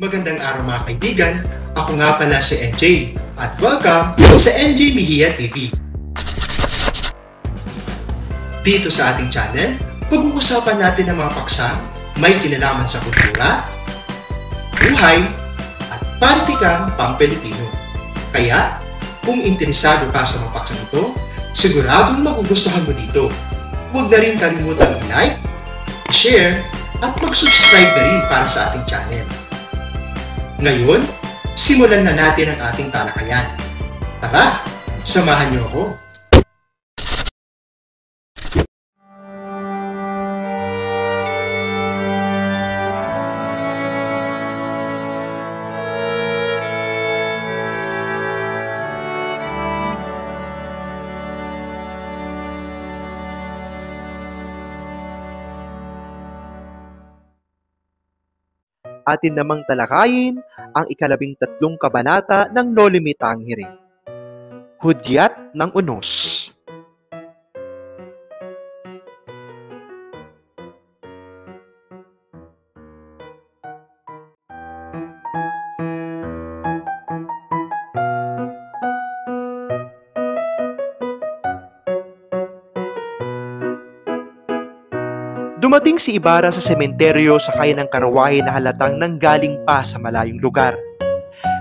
Magandang araw mga kaibigan, ako nga pala si NJ at welcome sa NJ Mejia TV. Dito sa ating channel, pag-uusapan natin ang mga paksang may kinalaman sa kultura, buhay, at politikang pang-Pilipino. Kaya, kung interesado ka sa mga paksang ito, siguradong magugustuhan mo dito. Huwag na rin kalimutang i-like, share, at mag-subscribe na rin para sa ating channel. Ngayon, simulan na natin ang ating talakayan. Tara, samahan niyo ako. Atin namang talakayin ang 13 kabanata ng No Limitang Hiring. Hudyat ng Unos. Dumating si Ibarra sa sementeryo sakay ng karawahe na halatang nanggaling pa sa malayong lugar.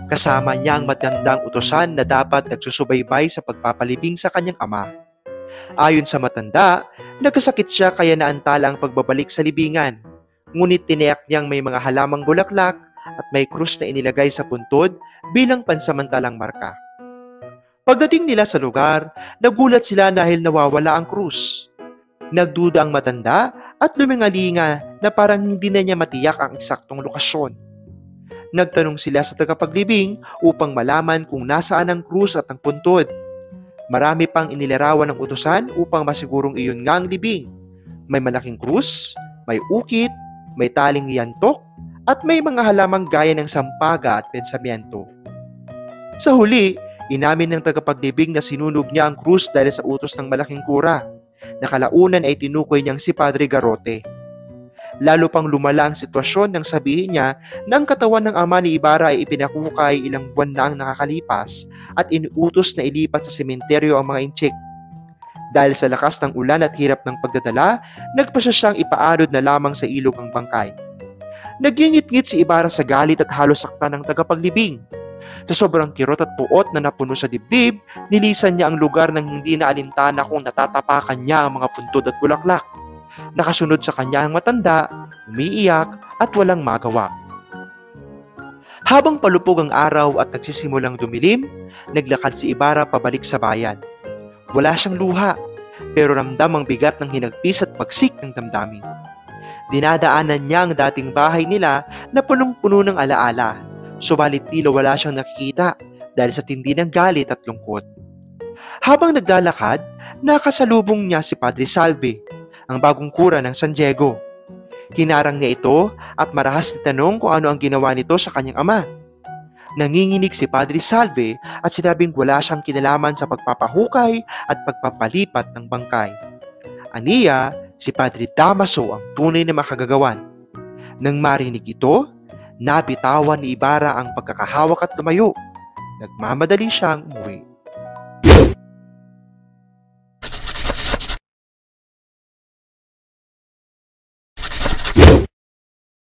Kasama niya ang matandang utusan na dapat nagsusubaybay sa pagpapalibing sa kanyang ama. Ayon sa matanda, nagkasakit siya kaya naantala ang pagbabalik sa libingan. Ngunit tiniyak niyang may mga halamang bulaklak at may krus na inilagay sa puntod bilang pansamantalang marka. Pagdating nila sa lugar, nagulat sila dahil nawawala ang krus. Nagduda ang matanda at lumingalinga na parang hindi na niya matiyak ang eksaktong lokasyon. Nagtanong sila sa tagapaglibing upang malaman kung nasaan ang krus at ang puntod. Marami pang inilarawan ng utusan upang masigurong iyon nga ang libing. May malaking krus, may ukit, may taling yantok, at may mga halamang gaya ng sampaga at pensamiento. Sa huli, inamin ng tagapaglibing na sinunog niya ang krus dahil sa utos ng malaking kura. Nakalaunan ay tinukoy niyang si Padre Garrote. Lalo pang lumala ang sitwasyon nang sabihin niya na ang katawan ng ama ni Ibarra ay ipinakukay ilang buwan na ang nakakalipas at inuutos na ilipat sa sementeryo ang mga intsik. Dahil sa lakas ng ulan at hirap ng pagdadala, nagpasya siyang ipaanod na lamang sa ilog ang bangkay. Nagingit-ngit si Ibarra sa galit at halos saktan ng tagapaglibing. Sa sobrang kirot at puot na napuno sa dibdib, nilisan niya ang lugar nang hindi na alintana kung natatapakan niya ang mga puntod at bulaklak. Nakasunod sa kanya ang matanda, umiiyak at walang magawa. Habang palupog ang araw at nagsisimulang dumilim, naglakad si Ibarra pabalik sa bayan. Wala siyang luha, pero ramdam ang bigat ng hinagpis at pagsik ng damdamin. Dinadaanan niya ang dating bahay nila na punong-puno ng alaala. Subalit tila wala siyang nakikita dahil sa tindi ng galit at lungkot. Habang naglalakad, nakasalubong niya si Padre Salve, ang bagong kura ng San Diego. Hinarang niya ito at marahas na tanong kung ano ang ginawa nito sa kanyang ama. Nanginginig si Padre Salve at sinabing wala siyang kinalaman sa pagpapahukay at pagpapalipat ng bangkay. Aniya, si Padre Damaso ang tunay na makagagawan. Nang marinig ito, nabitawan ni Ibarra ang pagkakahawak at lumayo. Nagmamadali siyang umuwi.